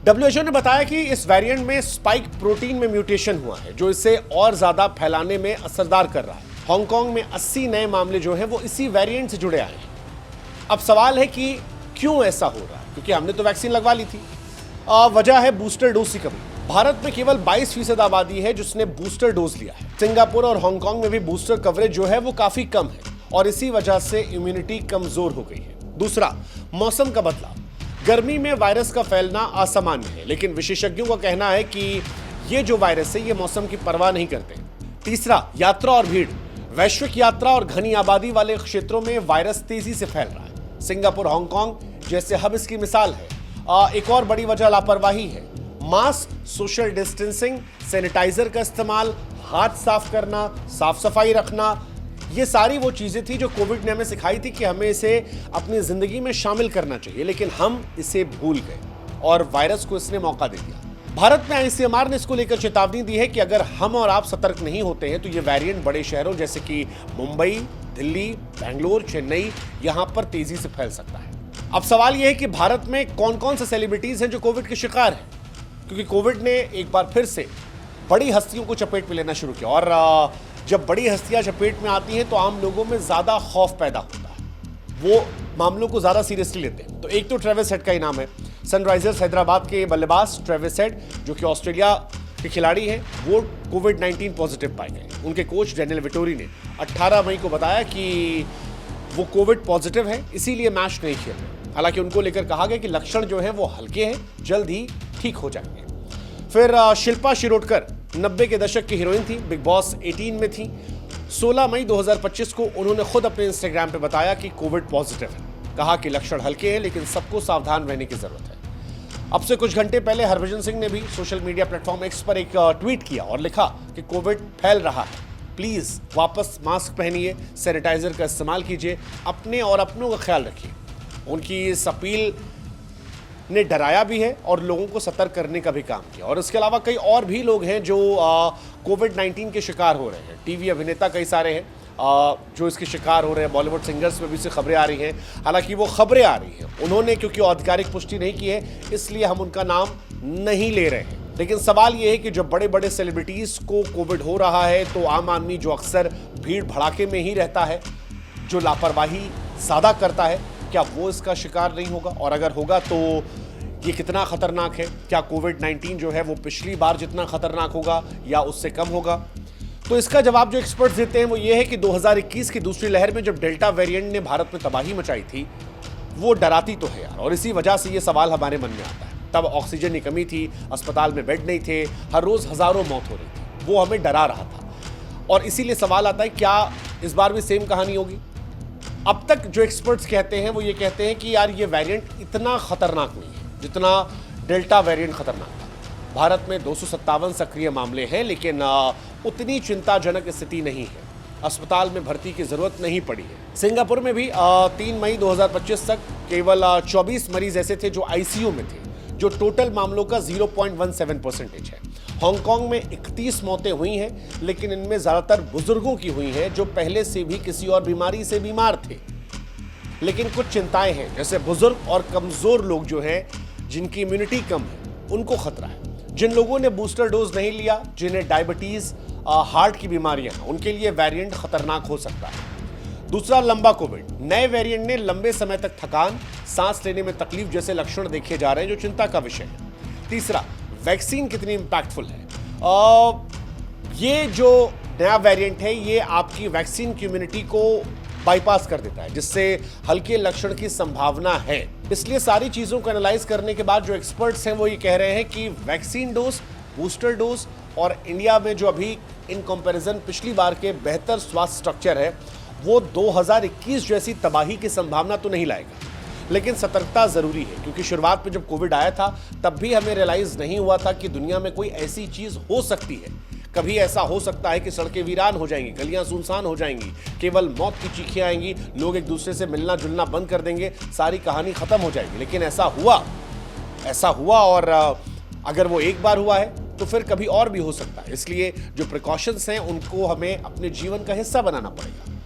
WHO ने बताया कि इस वेरिएंट में स्पाइक प्रोटीन में म्यूटेशन हुआ है जो इसे और ज्यादा फैलाने में असरदार कर रहा है। हांगकांग में 80 नए मामले जो हैं वो इसी वेरिएंट से जुड़े आए हैं। अब सवाल है कि क्यों ऐसा हो रहा है, क्योंकि हमने तो वैक्सीन लगवा ली थी। वजह है बूस्टर डोज की कमी। भारत में केवल 22% आबादी है जिसने बूस्टर डोज लिया है। सिंगापुर और हांगकांग में भी बूस्टर कवरेज जो है वो काफी कम है और इसी वजह से इम्यूनिटी कमजोर हो गई है। दूसरा, मौसम का बदलाव। गर्मी में वायरस का फैलना असामान्य है, लेकिन विशेषज्ञों का कहना है कि ये जो वायरस है ये मौसम की परवाह नहीं करते। तीसरा, यात्रा और भीड़। वैश्विक यात्रा और घनी आबादी वाले क्षेत्रों में वायरस तेजी से फैल रहा है। सिंगापुर, हांगकांग जैसे हब इसकी मिसाल है। एक और बड़ी वजह लापरवाही है। मास्क, सोशल डिस्टेंसिंग, सैनिटाइजर का इस्तेमाल, हाथ साफ करना, साफ सफाई रखना, ये सारी वो चीजें थी जो कोविड ने हमें सिखाई थी कि हमें इसे अपनी जिंदगी में शामिल करना चाहिए, लेकिन हम इसे भूल गए और वायरस को इसने मौका दे दिया। भारत में आईसीएमआर ने इसको लेकर चेतावनी दी है कि अगर हम और आप सतर्क नहीं होते हैं तो ये वेरिएंट बड़े शहरों जैसे कि मुंबई, दिल्ली, बेंगलोर, चेन्नई, यहां पर तेजी से फैल सकता है। अब सवाल यह है कि भारत में कौन कौन से सेलिब्रिटीज हैं जो कोविड के शिकार हैं, क्योंकि कोविड ने एक बार फिर से बड़ी हस्तियों को चपेट में लेना शुरू किया और जब बड़ी हस्तियां चपेट में आती हैं तो आम लोगों में ज्यादा खौफ पैदा होता है, वो मामलों को ज्यादा सीरियसली लेते हैं। तो एक तो ट्रेविस हेड का ही नाम है। सनराइजर्स हैदराबाद के बल्लेबाज ट्रेविस हेड जो कि ऑस्ट्रेलिया के खिलाड़ी हैं, वो कोविड-19 पॉजिटिव पाए गए। उनके कोच डेनियल विटोरी ने 18 मई को बताया कि वो कोविड पॉजिटिव है, इसीलिए मैच नहीं खेल रहे। हालांकि उनको लेकर कहा गया कि लक्षण जो है वो हल्के हैं, जल्द ही ठीक हो जाएंगे। फिर शिल्पा शिरोडकर 90 के दशक की हीरोइन थी, बिग बॉस 18 में थी। 16 मई 2025 को उन्होंने खुद अपने इंस्टाग्राम पे बताया कि कोविड पॉजिटिव है। कहा कि लक्षण हल्के हैं लेकिन सबको सावधान रहने की जरूरत है। अब से कुछ घंटे पहले हरभजन सिंह ने भी सोशल मीडिया प्लेटफॉर्म एक्स पर एक ट्वीट किया और लिखा कि कोविड फैल रहा है, प्लीज वापस मास्क पहनिए, सैनिटाइजर का इस्तेमाल कीजिए, अपने और अपनों का ख्याल रखिए। उनकी इस अपील ने डराया भी है और लोगों को सतर्क करने का भी काम किया। और इसके अलावा कई और भी लोग हैं जो कोविड-19 के शिकार हो रहे हैं। टीवी अभिनेता कई सारे हैं जो इसके शिकार हो रहे हैं। बॉलीवुड सिंगर्स में भी से खबरें आ रही हैं। हालांकि वो खबरें आ रही हैं, उन्होंने क्योंकि आधिकारिक पुष्टि नहीं की है इसलिए हम उनका नाम नहीं ले रहे हैं। लेकिन सवाल ये है कि जब बड़े बड़े सेलिब्रिटीज को कोविड हो रहा है तो आम आदमी जो अक्सर भीड़ भड़ाके में ही रहता है, जो लापरवाही ज्यादा करता है, क्या वो इसका शिकार नहीं होगा? और अगर होगा तो ये कितना खतरनाक है? क्या कोविड-19 जो है वो पिछली बार जितना खतरनाक होगा या उससे कम होगा? तो इसका जवाब जो एक्सपर्ट्स देते हैं वो ये है कि 2021 की दूसरी लहर में जब डेल्टा वेरिएंट ने भारत में तबाही मचाई थी, वो डराती तो है यार, और इसी वजह से ये सवाल हमारे मन में आता है। तब ऑक्सीजन की कमी थी, अस्पताल में बेड नहीं थे, हर रोज हजारों मौत हो रही थी, वो हमें डरा रहा था। और इसीलिए सवाल आता है क्या इस बार भी सेम कहानी होगी? अब तक जो एक्सपर्ट्स कहते हैं वो ये कहते हैं कि यार ये वेरिएंट इतना खतरनाक नहीं है जितना डेल्टा वेरिएंट खतरनाक था। भारत में 257 सक्रिय मामले हैं, लेकिन उतनी चिंताजनक स्थिति नहीं है। अस्पताल में भर्ती की जरूरत नहीं पड़ी है। सिंगापुर में भी 3 मई 2025 तक केवल 24 मरीज ऐसे थे जो आईसीयू में थे, जो टोटल मामलों का 0.17% है। हांगकांग में 31 मौतें हुई हैं, लेकिन इनमें ज्यादातर बुजुर्गों की हुई हैं जो पहले से भी किसी और बीमारी से बीमार थे। लेकिन कुछ चिंताएं हैं, जैसे बुजुर्ग और कमजोर लोग जो हैं जिनकी इम्यूनिटी कम है, उनको खतरा है। जिन लोगों ने बूस्टर डोज नहीं लिया, जिन्हें डायबिटीज, हार्ट की बीमारियां हैं, उनके लिए वेरिएंट खतरनाक हो सकता है। दूसरा, लंबा कोविड। नए वेरिएंट ने लंबे समय तक थकान, सांस लेने में तकलीफ जैसे लक्षण देखे जा रहे हैं जो चिंता का विषय है। तीसरा, वैक्सीन कितनी इंपैक्टफुल है। ये जो नया वेरिएंट है ये आपकी वैक्सीन की इम्यूनिटी को बाईपास कर देता है, जिससे हल्के लक्षण की संभावना है। इसलिए सारी चीजों को एनालाइज करने के बाद जो एक्सपर्ट्स हैं वो ये कह रहे हैं कि वैक्सीन डोज, बूस्टर डोज और इंडिया में जो अभी इन कंपैरिजन पिछली बार के बेहतर स्वास्थ्य स्ट्रक्चर है वो 2021 जैसी तबाही की संभावना तो नहीं लाएगा, लेकिन सतर्कता जरूरी है। क्योंकि शुरुआत में जब कोविड आया था तब भी हमें रियलाइज नहीं हुआ था कि दुनिया में कोई ऐसी चीज हो सकती है। कभी ऐसा हो सकता है कि सड़कें वीरान हो जाएंगी, गलियां सुनसान हो जाएंगी, केवल मौत की चीखें आएंगी, लोग एक दूसरे से मिलना जुलना बंद कर देंगे, सारी कहानी खत्म हो जाएगी। लेकिन ऐसा हुआ और अगर वो एक बार हुआ है तो फिर कभी और भी हो सकता है। इसलिए जो प्रिकॉशंस हैं उनको हमें अपने जीवन का हिस्सा बनाना पड़ेगा।